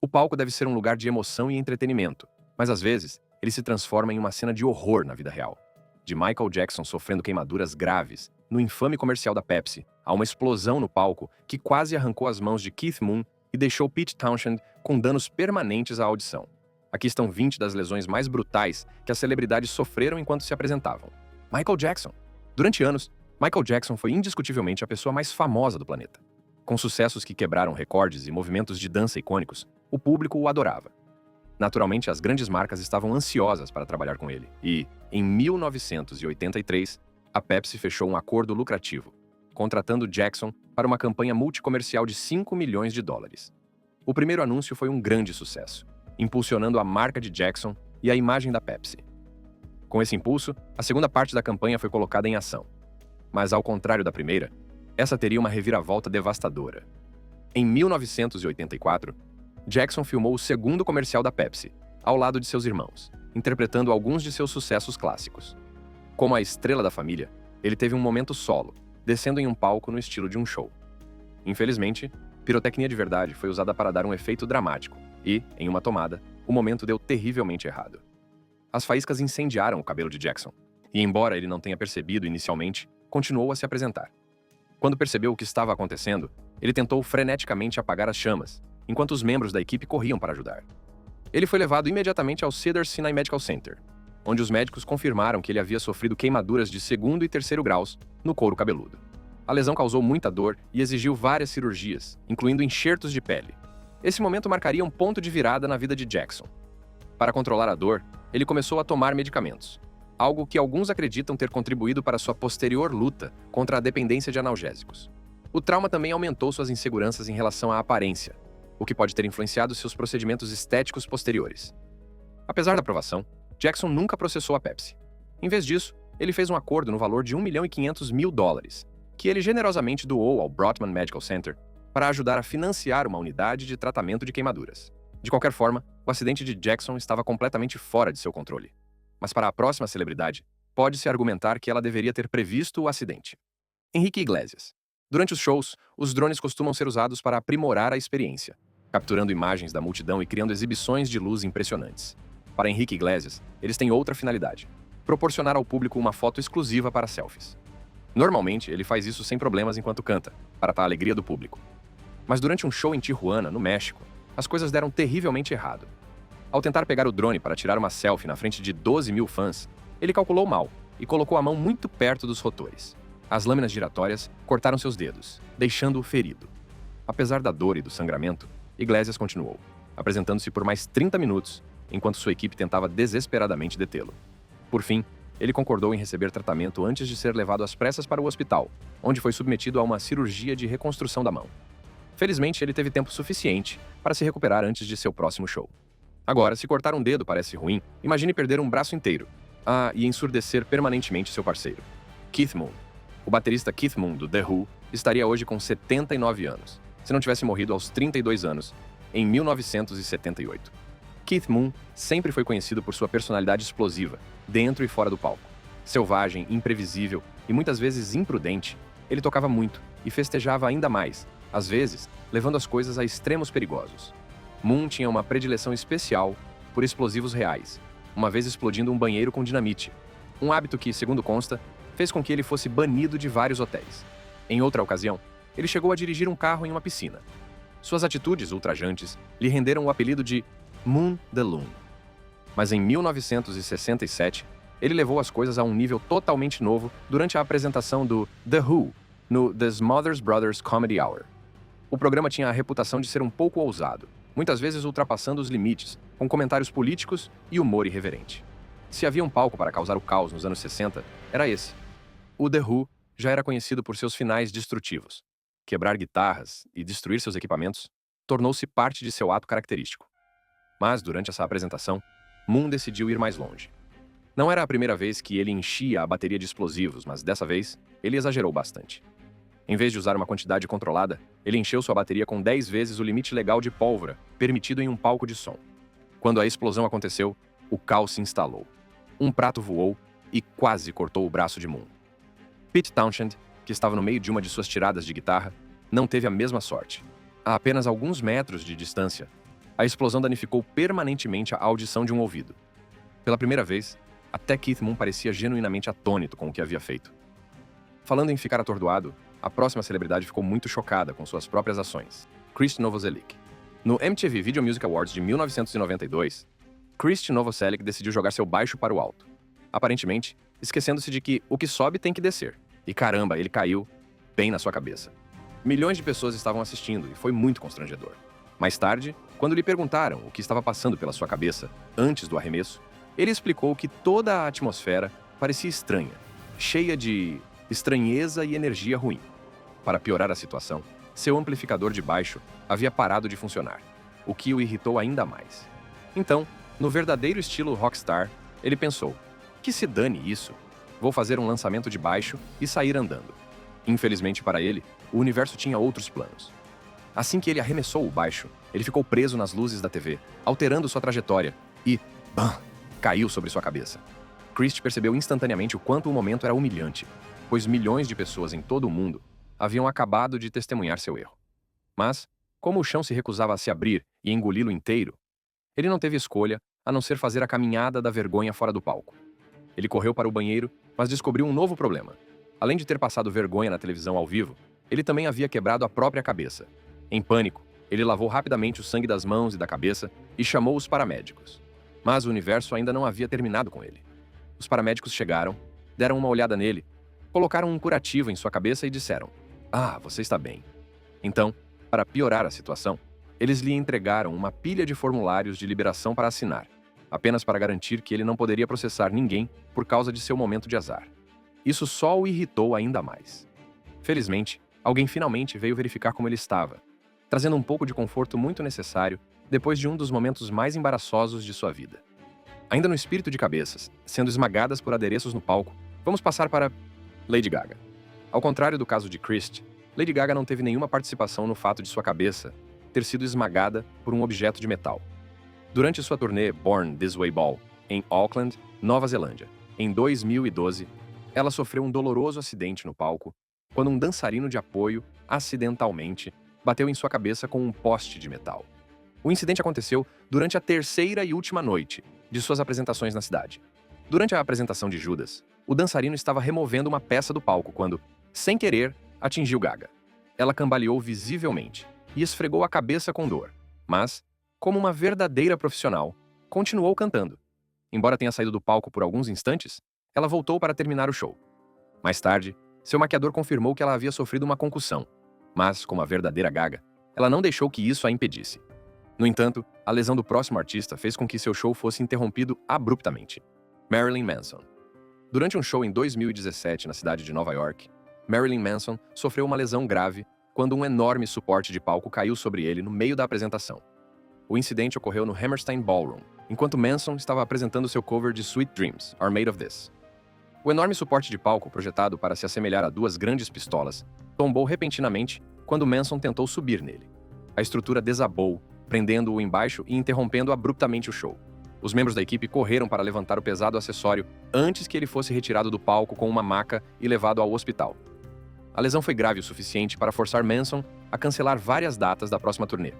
O palco deve ser um lugar de emoção e entretenimento, mas às vezes ele se transforma em uma cena de horror na vida real. De Michael Jackson sofrendo queimaduras graves no infame comercial da Pepsi, a uma explosão no palco que quase arrancou as mãos de Keith Moon e deixou Pete Townshend com danos permanentes à audição. Aqui estão 20 das lesões mais brutais que as celebridades sofreram enquanto se apresentavam. Michael Jackson. Durante anos, Michael Jackson foi indiscutivelmente a pessoa mais famosa do planeta. Com sucessos que quebraram recordes e movimentos de dança icônicos, o público o adorava. Naturalmente, as grandes marcas estavam ansiosas para trabalhar com ele, e, em 1983, a Pepsi fechou um acordo lucrativo, contratando Jackson para uma campanha multicomercial de 5 milhões de dólares. O primeiro anúncio foi um grande sucesso, impulsionando a marca de Jackson e a imagem da Pepsi. Com esse impulso, a segunda parte da campanha foi colocada em ação. Mas, ao contrário da primeira, essa teria uma reviravolta devastadora. Em 1984, Jackson filmou o segundo comercial da Pepsi, ao lado de seus irmãos, interpretando alguns de seus sucessos clássicos. Como a estrela da família, ele teve um momento solo, descendo em um palco no estilo de um show. Infelizmente, pirotecnia de verdade foi usada para dar um efeito dramático e, em uma tomada, o momento deu terrivelmente errado. As faíscas incendiaram o cabelo de Jackson, e embora ele não tenha percebido inicialmente, continuou a se apresentar. Quando percebeu o que estava acontecendo, ele tentou freneticamente apagar as chamas, enquanto os membros da equipe corriam para ajudar. Ele foi levado imediatamente ao Cedars-Sinai Medical Center, onde os médicos confirmaram que ele havia sofrido queimaduras de segundo e terceiro graus no couro cabeludo. A lesão causou muita dor e exigiu várias cirurgias, incluindo enxertos de pele. Esse momento marcaria um ponto de virada na vida de Jackson. Para controlar a dor, ele começou a tomar medicamentos, algo que alguns acreditam ter contribuído para sua posterior luta contra a dependência de analgésicos. O trauma também aumentou suas inseguranças em relação à aparência, o que pode ter influenciado seus procedimentos estéticos posteriores. Apesar da aprovação, Jackson nunca processou a Pepsi. Em vez disso, ele fez um acordo no valor de $1.500.000, que ele generosamente doou ao Brotman Medical Center para ajudar a financiar uma unidade de tratamento de queimaduras. De qualquer forma, o acidente de Jackson estava completamente fora de seu controle. Mas para a próxima celebridade, pode-se argumentar que ela deveria ter previsto o acidente. Enrique Iglesias. Durante os shows, os drones costumam ser usados para aprimorar a experiência, capturando imagens da multidão e criando exibições de luz impressionantes. Para Enrique Iglesias, eles têm outra finalidade: proporcionar ao público uma foto exclusiva para selfies. Normalmente, ele faz isso sem problemas enquanto canta, para a alegria do público. Mas durante um show em Tijuana, no México, as coisas deram terrivelmente errado. Ao tentar pegar o drone para tirar uma selfie na frente de 12 mil fãs, ele calculou mal e colocou a mão muito perto dos rotores. As lâminas giratórias cortaram seus dedos, deixando-o ferido. Apesar da dor e do sangramento, Iglesias continuou, apresentando-se por mais 30 minutos, enquanto sua equipe tentava desesperadamente detê-lo. Por fim, ele concordou em receber tratamento antes de ser levado às pressas para o hospital, onde foi submetido a uma cirurgia de reconstrução da mão. Felizmente, ele teve tempo suficiente para se recuperar antes de seu próximo show. Agora, se cortar um dedo parece ruim, imagine perder um braço inteiro. E ensurdecer permanentemente seu parceiro. Keith Moon. O baterista Keith Moon, do The Who, estaria hoje com 79 anos, se não tivesse morrido aos 32 anos, em 1978. Keith Moon sempre foi conhecido por sua personalidade explosiva, dentro e fora do palco. Selvagem, imprevisível e muitas vezes imprudente, ele tocava muito e festejava ainda mais, às vezes, levando as coisas a extremos perigosos. Moon tinha uma predileção especial por explosivos reais, uma vez explodindo um banheiro com dinamite, um hábito que, segundo consta, fez com que ele fosse banido de vários hotéis. Em outra ocasião, ele chegou a dirigir um carro em uma piscina. Suas atitudes ultrajantes lhe renderam o apelido de Moon the Loon. Mas em 1967, ele levou as coisas a um nível totalmente novo durante a apresentação do The Who no The Smothers Brothers Comedy Hour. O programa tinha a reputação de ser um pouco ousado, muitas vezes ultrapassando os limites, com comentários políticos e humor irreverente. Se havia um palco para causar o caos nos anos 60, era esse. O The Who já era conhecido por seus finais destrutivos. Quebrar guitarras e destruir seus equipamentos tornou-se parte de seu ato característico. Mas, durante essa apresentação, Moon decidiu ir mais longe. Não era a primeira vez que ele enchia a bateria de explosivos, mas dessa vez, ele exagerou bastante. Em vez de usar uma quantidade controlada, ele encheu sua bateria com 10 vezes o limite legal de pólvora permitido em um palco de som. Quando a explosão aconteceu, o caos se instalou. Um prato voou e quase cortou o braço de Moon. Pete Townshend, que estava no meio de uma de suas tiradas de guitarra, não teve a mesma sorte. A apenas alguns metros de distância, A explosão danificou permanentemente a audição de um ouvido. Pela primeira vez, até Keith Moon parecia genuinamente atônito com o que havia feito. Falando em ficar atordoado, a próxima celebridade ficou muito chocada com suas próprias ações: Krist Novoselic. No MTV Video Music Awards de 1992, Krist Novoselic decidiu jogar seu baixo para o alto, aparentemente esquecendo-se de que o que sobe tem que descer. E caramba, ele caiu bem na sua cabeça. Milhões de pessoas estavam assistindo e foi muito constrangedor. Mais tarde, quando lhe perguntaram o que estava passando pela sua cabeça antes do arremesso, ele explicou que toda a atmosfera parecia estranha, cheia de estranheza e energia ruim. Para piorar a situação, seu amplificador de baixo havia parado de funcionar, o que o irritou ainda mais. Então, no verdadeiro estilo rockstar, ele pensou: que se dane isso, vou fazer um lançamento de baixo e sair andando. Infelizmente para ele, o universo tinha outros planos. Assim que ele arremessou o baixo, ele ficou preso nas luzes da TV, alterando sua trajetória, e BAM! Caiu sobre sua cabeça. Krist percebeu instantaneamente o quanto o momento era humilhante, pois milhões de pessoas em todo o mundo haviam acabado de testemunhar seu erro. Mas, como o chão se recusava a se abrir e engoli-lo inteiro, ele não teve escolha a não ser fazer a caminhada da vergonha fora do palco. Ele correu para o banheiro, mas descobriu um novo problema. Além de ter passado vergonha na televisão ao vivo, ele também havia quebrado a própria cabeça. Em pânico, ele lavou rapidamente o sangue das mãos e da cabeça e chamou os paramédicos. Mas o universo ainda não havia terminado com ele. Os paramédicos chegaram, deram uma olhada nele, colocaram um curativo em sua cabeça e disseram: "Ah, você está bem." Então, para piorar a situação, eles lhe entregaram uma pilha de formulários de liberação para assinar, apenas para garantir que ele não poderia processar ninguém por causa de seu momento de azar. Isso só o irritou ainda mais. Felizmente, alguém finalmente veio verificar como ele estava, trazendo um pouco de conforto muito necessário depois de um dos momentos mais embaraçosos de sua vida. Ainda no espírito de cabeças, sendo esmagadas por adereços no palco, vamos passar para Lady Gaga. Ao contrário do caso de Krist, Lady Gaga não teve nenhuma participação no fato de sua cabeça ter sido esmagada por um objeto de metal. Durante sua turnê Born This Way Ball, em Auckland, Nova Zelândia, em 2012, ela sofreu um doloroso acidente no palco quando um dançarino de apoio, acidentalmente, bateu em sua cabeça com um poste de metal. O incidente aconteceu durante a terceira e última noite de suas apresentações na cidade. Durante a apresentação de Judas, o dançarino estava removendo uma peça do palco quando, sem querer, atingiu Gaga. Ela cambaleou visivelmente e esfregou a cabeça com dor, mas, como uma verdadeira profissional, continuou cantando. Embora tenha saído do palco por alguns instantes, ela voltou para terminar o show. Mais tarde, seu maquiador confirmou que ela havia sofrido uma concussão, mas, como a verdadeira Gaga, ela não deixou que isso a impedisse. No entanto, a lesão do próximo artista fez com que seu show fosse interrompido abruptamente. Marilyn Manson. Durante um show em 2017 na cidade de Nova York, Marilyn Manson sofreu uma lesão grave quando um enorme suporte de palco caiu sobre ele no meio da apresentação. O incidente ocorreu no Hammerstein Ballroom, enquanto Manson estava apresentando seu cover de Sweet Dreams Are Made of This. O enorme suporte de palco, projetado para se assemelhar a duas grandes pistolas, tombou repentinamente quando Manson tentou subir nele. A estrutura desabou, prendendo-o embaixo e interrompendo abruptamente o show. Os membros da equipe correram para levantar o pesado acessório antes que ele fosse retirado do palco com uma maca e levado ao hospital. A lesão foi grave o suficiente para forçar Manson a cancelar várias datas da próxima turnê.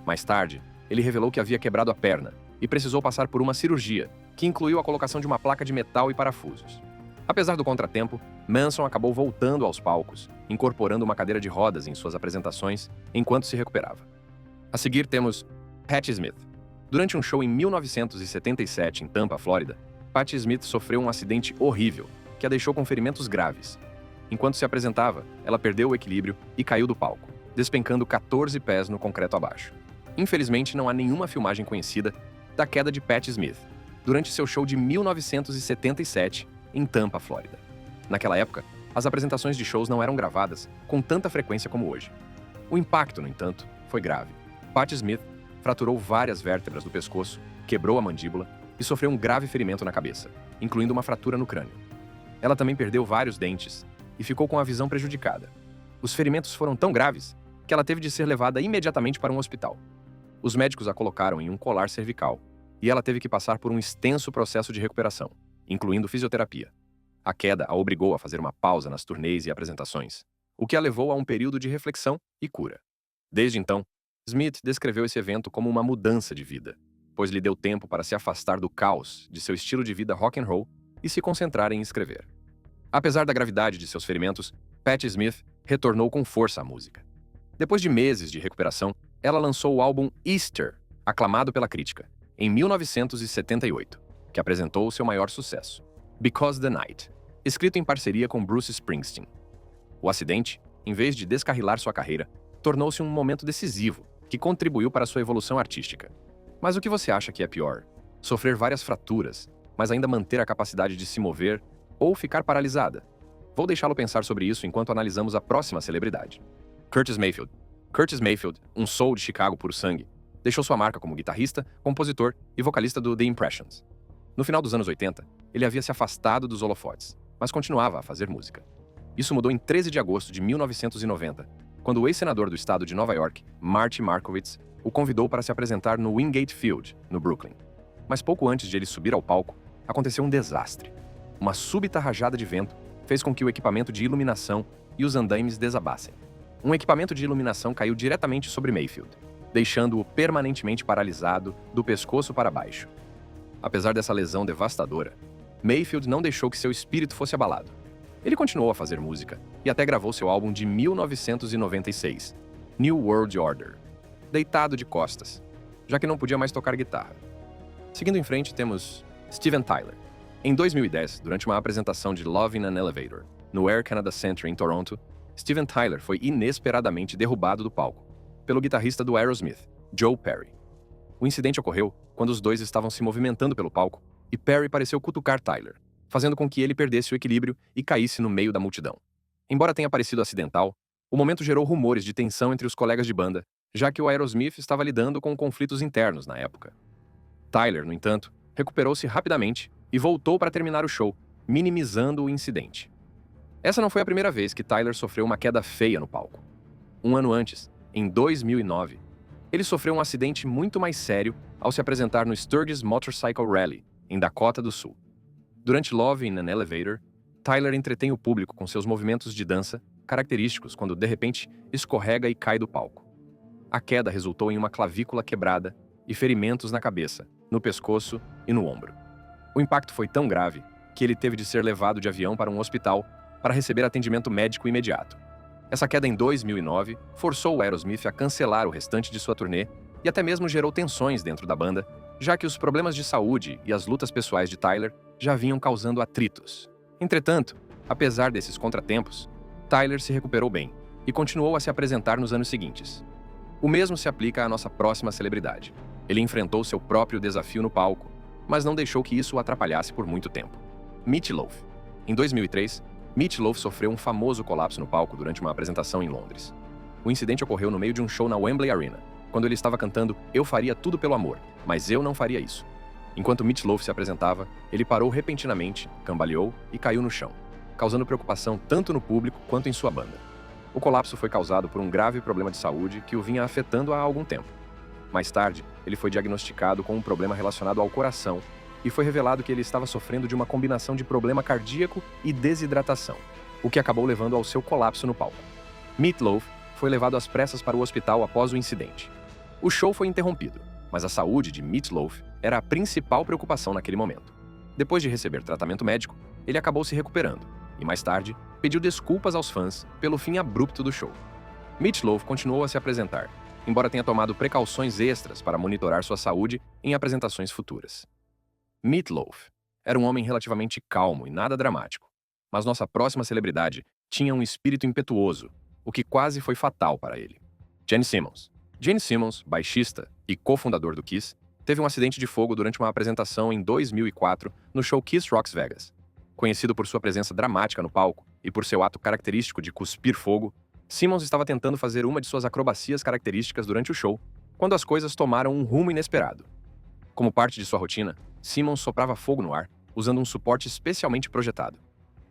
Mais tarde, ele revelou que havia quebrado a perna e precisou passar por uma cirurgia, que incluiu a colocação de uma placa de metal e parafusos. Apesar do contratempo, Manson acabou voltando aos palcos, incorporando uma cadeira de rodas em suas apresentações enquanto se recuperava. A seguir temos Patti Smith. Durante um show em 1977 em Tampa, Flórida, Patti Smith sofreu um acidente horrível que a deixou com ferimentos graves. Enquanto se apresentava, ela perdeu o equilíbrio e caiu do palco, despencando 14 pés no concreto abaixo. Infelizmente, não há nenhuma filmagem conhecida da queda de Patti Smith durante seu show de 1977 em Tampa, Flórida. Naquela época, as apresentações de shows não eram gravadas com tanta frequência como hoje. O impacto, no entanto, foi grave. Patti Smith fraturou várias vértebras do pescoço, quebrou a mandíbula e sofreu um grave ferimento na cabeça, incluindo uma fratura no crânio. Ela também perdeu vários dentes e ficou com a visão prejudicada. Os ferimentos foram tão graves que ela teve de ser levada imediatamente para um hospital. Os médicos a colocaram em um colar cervical e ela teve que passar por um extenso processo de recuperação, incluindo fisioterapia. A queda a obrigou a fazer uma pausa nas turnês e apresentações, o que a levou a um período de reflexão e cura. Desde então, Smith descreveu esse evento como uma mudança de vida, pois lhe deu tempo para se afastar do caos de seu estilo de vida rock and roll e se concentrar em escrever. Apesar da gravidade de seus ferimentos, Patti Smith retornou com força à música. Depois de meses de recuperação, ela lançou o álbum Easter, aclamado pela crítica, em 1978, que apresentou seu maior sucesso, Because the Night, escrito em parceria com Bruce Springsteen. O acidente, em vez de descarrilar sua carreira, tornou-se um momento decisivo que contribuiu para sua evolução artística. Mas o que você acha que é pior? Sofrer várias fraturas, mas ainda manter a capacidade de se mover, ou ficar paralisada? Vou deixá-lo pensar sobre isso enquanto analisamos a próxima celebridade. Curtis Mayfield. Curtis Mayfield, um soul de Chicago puro sangue, deixou sua marca como guitarrista, compositor e vocalista do The Impressions. No final dos anos 80, ele havia se afastado dos holofotes, mas continuava a fazer música. Isso mudou em 13 de agosto de 1990, quando o ex-senador do estado de Nova York, Marty Markowitz, o convidou para se apresentar no Wingate Field, no Brooklyn. Mas pouco antes de ele subir ao palco, aconteceu um desastre. Uma súbita rajada de vento fez com que o equipamento de iluminação e os andaimes desabassem. Um equipamento de iluminação caiu diretamente sobre Mayfield, deixando-o permanentemente paralisado do pescoço para baixo. Apesar dessa lesão devastadora, Mayfield não deixou que seu espírito fosse abalado. Ele continuou a fazer música e até gravou seu álbum de 1996, New World Order, deitado de costas, já que não podia mais tocar guitarra. Seguindo em frente, temos Steven Tyler. Em 2010, durante uma apresentação de Love in an Elevator, no Air Canada Centre em Toronto, Steven Tyler foi inesperadamente derrubado do palco pelo guitarrista do Aerosmith, Joe Perry. O incidente ocorreu quando os dois estavam se movimentando pelo palco e Perry pareceu cutucar Tyler, fazendo com que ele perdesse o equilíbrio e caísse no meio da multidão. Embora tenha parecido acidental, o momento gerou rumores de tensão entre os colegas de banda, já que o Aerosmith estava lidando com conflitos internos na época. Tyler, no entanto, recuperou-se rapidamente e voltou para terminar o show, minimizando o incidente. Essa não foi a primeira vez que Tyler sofreu uma queda feia no palco. Um ano antes, em 2009, ele sofreu um acidente muito mais sério ao se apresentar no Sturgis Motorcycle Rally, em Dakota do Sul. Durante Love in an Elevator, Tyler entretém o público com seus movimentos de dança, característicos quando, de repente, escorrega e cai do palco. A queda resultou em uma clavícula quebrada e ferimentos na cabeça, no pescoço e no ombro. O impacto foi tão grave que ele teve de ser levado de avião para um hospital para receber atendimento médico imediato. Essa queda em 2009 forçou o Aerosmith a cancelar o restante de sua turnê e até mesmo gerou tensões dentro da banda, já que os problemas de saúde e as lutas pessoais de Tyler já vinham causando atritos. Entretanto, apesar desses contratempos, Tyler se recuperou bem e continuou a se apresentar nos anos seguintes. O mesmo se aplica à nossa próxima celebridade. Ele enfrentou seu próprio desafio no palco, mas não deixou que isso o atrapalhasse por muito tempo. Meat Loaf. Em 2003, Meat Loaf sofreu um famoso colapso no palco durante uma apresentação em Londres. O incidente ocorreu no meio de um show na Wembley Arena, quando ele estava cantando "Eu faria tudo pelo amor, mas eu não faria isso". Enquanto Meat Loaf se apresentava, ele parou repentinamente, cambaleou e caiu no chão, causando preocupação tanto no público quanto em sua banda. O colapso foi causado por um grave problema de saúde que o vinha afetando há algum tempo. Mais tarde, ele foi diagnosticado com um problema relacionado ao coração e foi revelado que ele estava sofrendo de uma combinação de problema cardíaco e desidratação, o que acabou levando ao seu colapso no palco. Meat Loaf foi levado às pressas para o hospital após o incidente. O show foi interrompido, mas a saúde de Meat Loaf era a principal preocupação naquele momento. Depois de receber tratamento médico, ele acabou se recuperando e, mais tarde, pediu desculpas aos fãs pelo fim abrupto do show. Meat Loaf continuou a se apresentar, embora tenha tomado precauções extras para monitorar sua saúde em apresentações futuras. Meat Loaf era um homem relativamente calmo e nada dramático, mas nossa próxima celebridade tinha um espírito impetuoso, o que quase foi fatal para ele. Gene Simmons. Gene Simmons, baixista e cofundador do Kiss, teve um acidente de fogo durante uma apresentação em 2004 no show Kiss Rocks Vegas. Conhecido por sua presença dramática no palco e por seu ato característico de cuspir fogo, Simmons estava tentando fazer uma de suas acrobacias características durante o show, quando as coisas tomaram um rumo inesperado. Como parte de sua rotina, Simmons soprava fogo no ar, usando um suporte especialmente projetado.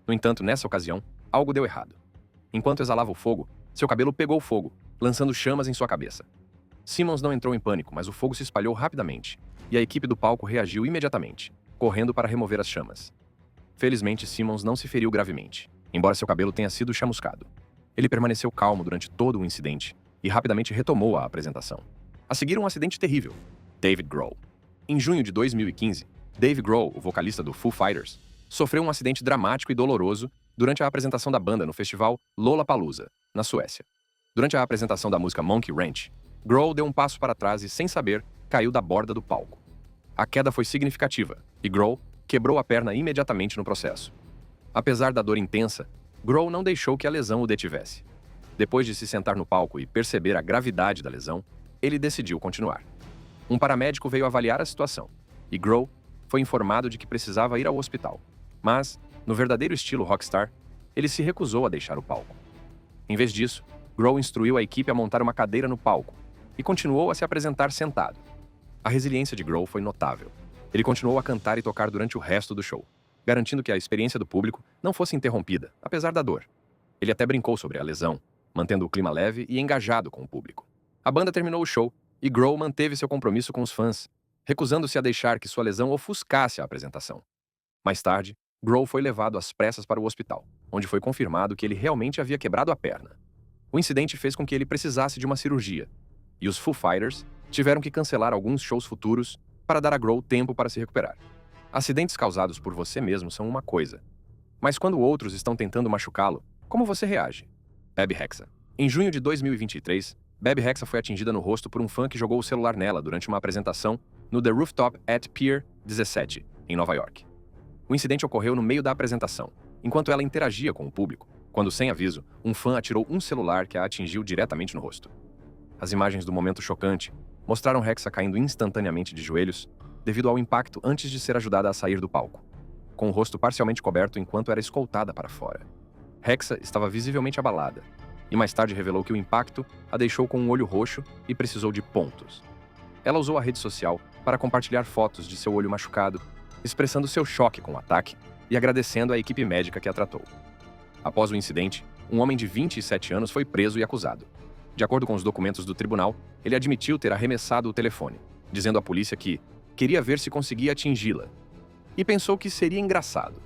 No entanto, nessa ocasião, algo deu errado. Enquanto exalava o fogo, seu cabelo pegou fogo, lançando chamas em sua cabeça. Simmons não entrou em pânico, mas o fogo se espalhou rapidamente, e a equipe do palco reagiu imediatamente, correndo para remover as chamas. Felizmente, Simmons não se feriu gravemente, embora seu cabelo tenha sido chamuscado. Ele permaneceu calmo durante todo o incidente e rapidamente retomou a apresentação. A seguir, um acidente terrível. David Grohl. Em junho de 2015, Dave Grohl, o vocalista do Foo Fighters, sofreu um acidente dramático e doloroso durante a apresentação da banda no festival Lollapalooza, na Suécia. Durante a apresentação da música Monkey Wrench, Grohl deu um passo para trás e, sem saber, caiu da borda do palco. A queda foi significativa e Grohl quebrou a perna imediatamente no processo. Apesar da dor intensa, Grohl não deixou que a lesão o detivesse. Depois de se sentar no palco e perceber a gravidade da lesão, ele decidiu continuar. Um paramédico veio avaliar a situação e Grohl foi informado de que precisava ir ao hospital. Mas, no verdadeiro estilo rockstar, ele se recusou a deixar o palco. Em vez disso, Grohl instruiu a equipe a montar uma cadeira no palco e continuou a se apresentar sentado. A resiliência de Grohl foi notável. Ele continuou a cantar e tocar durante o resto do show, garantindo que a experiência do público não fosse interrompida, apesar da dor. Ele até brincou sobre a lesão, mantendo o clima leve e engajado com o público. A banda terminou o show e Grohl manteve seu compromisso com os fãs, recusando-se a deixar que sua lesão ofuscasse a apresentação. Mais tarde, Grohl foi levado às pressas para o hospital, onde foi confirmado que ele realmente havia quebrado a perna. O incidente fez com que ele precisasse de uma cirurgia, e os Foo Fighters tiveram que cancelar alguns shows futuros para dar a Grohl tempo para se recuperar. Acidentes causados por você mesmo são uma coisa, mas quando outros estão tentando machucá-lo, como você reage? Bebe Rexha. Em junho de 2023, Bebe Rexha foi atingida no rosto por um fã que jogou o celular nela durante uma apresentação no The Rooftop at Pier 17, em Nova York. O incidente ocorreu no meio da apresentação, enquanto ela interagia com o público, quando, sem aviso, um fã atirou um celular que a atingiu diretamente no rosto. As imagens do momento chocante mostraram Rexha caindo instantaneamente de joelhos devido ao impacto antes de ser ajudada a sair do palco, com o rosto parcialmente coberto enquanto era escoltada para fora. Rexha estava visivelmente abalada, e mais tarde revelou que o impacto a deixou com um olho roxo e precisou de pontos. Ela usou a rede social para compartilhar fotos de seu olho machucado, expressando seu choque com o ataque e agradecendo à equipe médica que a tratou. Após o incidente, um homem de 27 anos foi preso e acusado. De acordo com os documentos do tribunal, ele admitiu ter arremessado o telefone, dizendo à polícia que queria ver se conseguia atingi-la, e pensou que seria engraçado.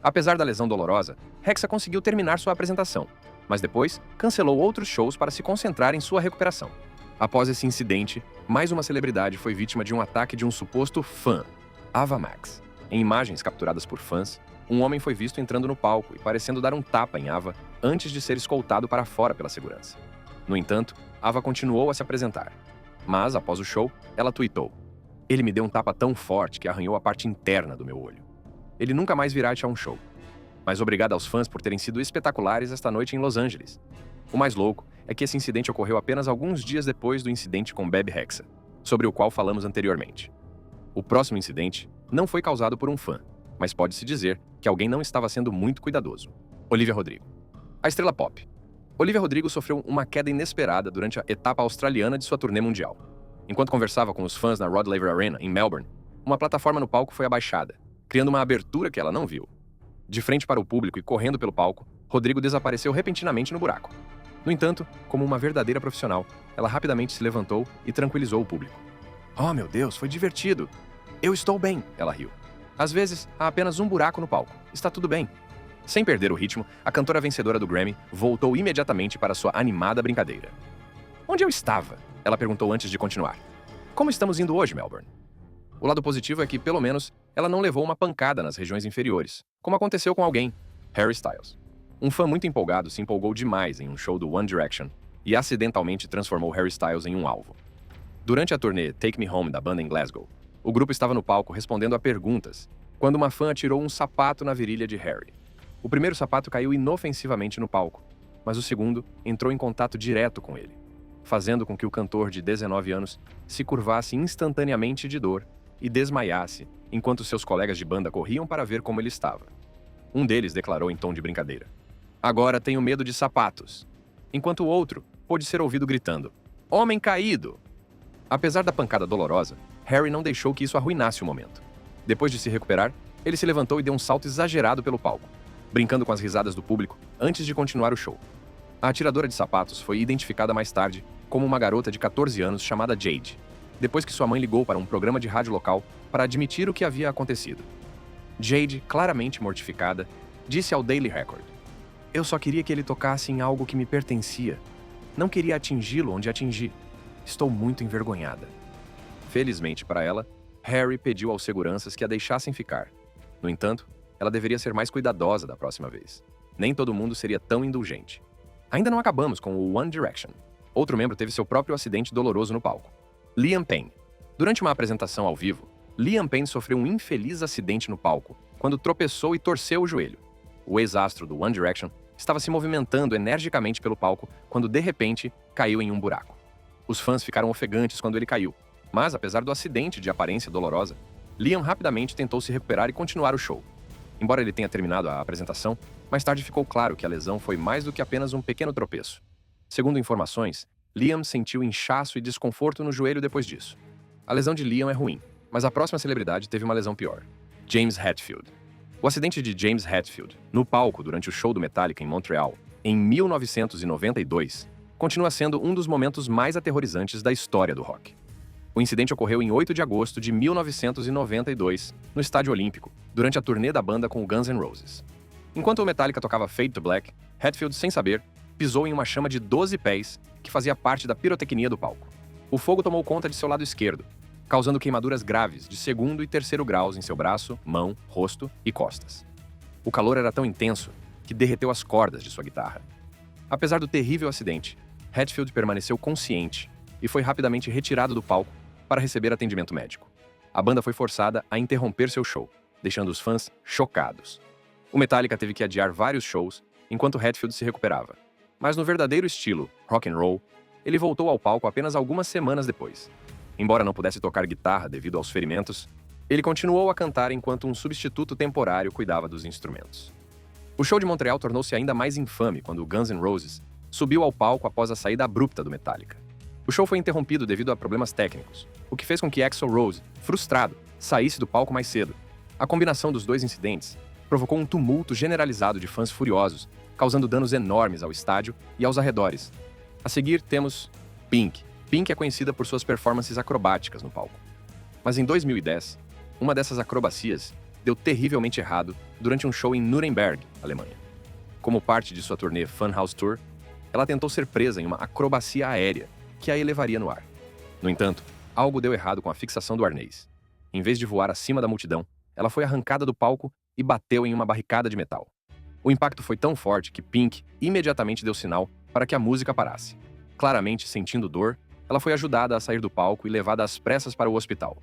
Apesar da lesão dolorosa, Rexha conseguiu terminar sua apresentação, mas depois cancelou outros shows para se concentrar em sua recuperação. Após esse incidente, mais uma celebridade foi vítima de um ataque de um suposto fã, Ava Max. Em imagens capturadas por fãs, um homem foi visto entrando no palco e parecendo dar um tapa em Ava antes de ser escoltado para fora pela segurança. No entanto, Ava continuou a se apresentar. Mas, após o show, ela tweetou: "Ele me deu um tapa tão forte que arranhou a parte interna do meu olho. Ele nunca mais virá a um show. Mas obrigada aos fãs por terem sido espetaculares esta noite em Los Angeles." O mais louco é que esse incidente ocorreu apenas alguns dias depois do incidente com Bebe Rexha, sobre o qual falamos anteriormente. O próximo incidente não foi causado por um fã, mas pode-se dizer que alguém não estava sendo muito cuidadoso. Olivia Rodrigo. A estrela pop. Olivia Rodrigo sofreu uma queda inesperada durante a etapa australiana de sua turnê mundial. Enquanto conversava com os fãs na Rod Laver Arena, em Melbourne, uma plataforma no palco foi abaixada, criando uma abertura que ela não viu. De frente para o público e correndo pelo palco, Rodrigo desapareceu repentinamente no buraco. No entanto, como uma verdadeira profissional, ela rapidamente se levantou e tranquilizou o público. "Oh, meu Deus, foi divertido! Eu estou bem!" ela riu. "Às vezes, há apenas um buraco no palco. Está tudo bem." Sem perder o ritmo, a cantora vencedora do Grammy voltou imediatamente para sua animada brincadeira. "Onde eu estava?" ela perguntou antes de continuar. "Como estamos indo hoje, Melbourne?" O lado positivo é que, pelo menos, ela não levou uma pancada nas regiões inferiores, como aconteceu com alguém, Harry Styles. Um fã muito empolgado se empolgou demais em um show do One Direction e acidentalmente transformou Harry Styles em um alvo. Durante a turnê Take Me Home da banda em Glasgow, o grupo estava no palco respondendo a perguntas, quando uma fã atirou um sapato na virilha de Harry. O primeiro sapato caiu inofensivamente no palco, mas o segundo entrou em contato direto com ele, fazendo com que o cantor de 19 anos se curvasse instantaneamente de dor e desmaiasse, enquanto seus colegas de banda corriam para ver como ele estava. Um deles declarou em tom de brincadeira: "Agora tenho medo de sapatos", enquanto o outro pôde ser ouvido gritando: "Homem caído!" Apesar da pancada dolorosa, Harry não deixou que isso arruinasse o momento. Depois de se recuperar, ele se levantou e deu um salto exagerado pelo palco, brincando com as risadas do público antes de continuar o show. A atiradora de sapatos foi identificada mais tarde como uma garota de 14 anos chamada Jade, depois que sua mãe ligou para um programa de rádio local para admitir o que havia acontecido. Jade, claramente mortificada, disse ao Daily Record: "Eu só queria que ele tocasse em algo que me pertencia. Não queria atingi-lo onde atingi. Estou muito envergonhada. Felizmente para ela, Harry pediu aos seguranças que a deixassem ficar. No entanto, ela deveria ser mais cuidadosa da próxima vez. Nem todo mundo seria tão indulgente. Ainda não acabamos com o One Direction. Outro membro teve seu próprio acidente doloroso no palco. Liam Payne. Durante uma apresentação ao vivo, Liam Payne sofreu um infeliz acidente no palco quando tropeçou e torceu o joelho. O ex-astro do One Direction estava se movimentando energicamente pelo palco quando, de repente, caiu em um buraco. Os fãs ficaram ofegantes quando ele caiu, mas, apesar do acidente de aparência dolorosa, Liam rapidamente tentou se recuperar e continuar o show. Embora ele tenha terminado a apresentação, mais tarde ficou claro que a lesão foi mais do que apenas um pequeno tropeço. Segundo informações, Liam sentiu inchaço e desconforto no joelho depois disso. A lesão de Liam é ruim, mas a próxima celebridade teve uma lesão pior. James Hetfield. O acidente de James Hetfield, no palco durante o show do Metallica em Montreal, em 1992, continua sendo um dos momentos mais aterrorizantes da história do rock. O incidente ocorreu em 8 de agosto de 1992, no Estádio Olímpico, durante a turnê da banda com o Guns N' Roses. Enquanto o Metallica tocava Fade to Black, Hetfield, sem saber, pisou em uma chama de 12 pés que fazia parte da pirotecnia do palco. O fogo tomou conta de seu lado esquerdo, causando queimaduras graves de segundo e terceiro graus em seu braço, mão, rosto e costas. O calor era tão intenso que derreteu as cordas de sua guitarra. Apesar do terrível acidente, Hetfield permaneceu consciente e foi rapidamente retirado do palco para receber atendimento médico. A banda foi forçada a interromper seu show, deixando os fãs chocados. O Metallica teve que adiar vários shows enquanto Hetfield se recuperava. Mas no verdadeiro estilo rock and roll, ele voltou ao palco apenas algumas semanas depois. Embora não pudesse tocar guitarra devido aos ferimentos, ele continuou a cantar enquanto um substituto temporário cuidava dos instrumentos. O show de Montreal tornou-se ainda mais infame quando o Guns N' Roses subiu ao palco após a saída abrupta do Metallica. O show foi interrompido devido a problemas técnicos, o que fez com que Axl Rose, frustrado, saísse do palco mais cedo. A combinação dos dois incidentes provocou um tumulto generalizado de fãs furiosos, causando danos enormes ao estádio e aos arredores. A seguir temos Pink. Pink é conhecida por suas performances acrobáticas no palco. Mas em 2010, uma dessas acrobacias deu terrivelmente errado durante um show em Nuremberg, Alemanha. Como parte de sua turnê Funhouse Tour, ela tentou ser presa em uma acrobacia aérea que a elevaria no ar. No entanto, algo deu errado com a fixação do arnês. Em vez de voar acima da multidão, ela foi arrancada do palco e bateu em uma barricada de metal. O impacto foi tão forte que Pink imediatamente deu sinal para que a música parasse. Claramente sentindo dor, ela foi ajudada a sair do palco e levada às pressas para o hospital.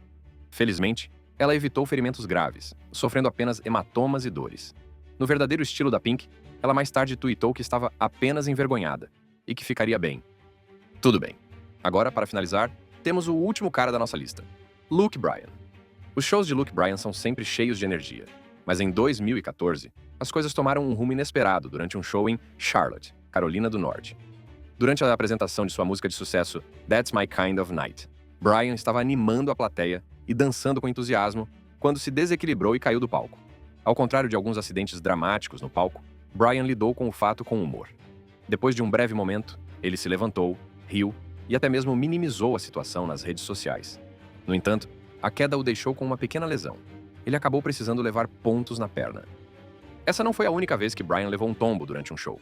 Felizmente, ela evitou ferimentos graves, sofrendo apenas hematomas e dores. No verdadeiro estilo da Pink, ela mais tarde tuitou que estava apenas envergonhada e que ficaria bem. Tudo bem. Agora, para finalizar, temos o último cara da nossa lista, Luke Bryan. Os shows de Luke Bryan são sempre cheios de energia, mas em 2014, as coisas tomaram um rumo inesperado durante um show em Charlotte, Carolina do Norte. Durante a apresentação de sua música de sucesso That's My Kind of Night, Bryan estava animando a plateia e dançando com entusiasmo quando se desequilibrou e caiu do palco. Ao contrário de alguns acidentes dramáticos no palco, Bryan lidou com o fato com humor. Depois de um breve momento, ele se levantou, riu e até mesmo minimizou a situação nas redes sociais. No entanto, a queda o deixou com uma pequena lesão. Ele acabou precisando levar pontos na perna. Essa não foi a única vez que Bryan levou um tombo durante um show.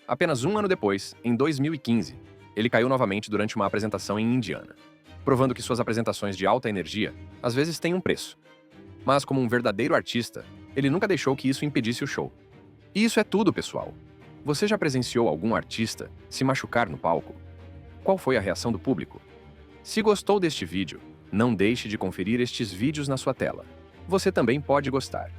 Apenas um ano depois, em 2015, ele caiu novamente durante uma apresentação em Indiana, provando que suas apresentações de alta energia às vezes têm um preço. Mas como um verdadeiro artista, ele nunca deixou que isso impedisse o show. E isso é tudo, pessoal. Você já presenciou algum artista se machucar no palco? Qual foi a reação do público? Se gostou deste vídeo, não deixe de conferir estes vídeos na sua tela. Você também pode gostar.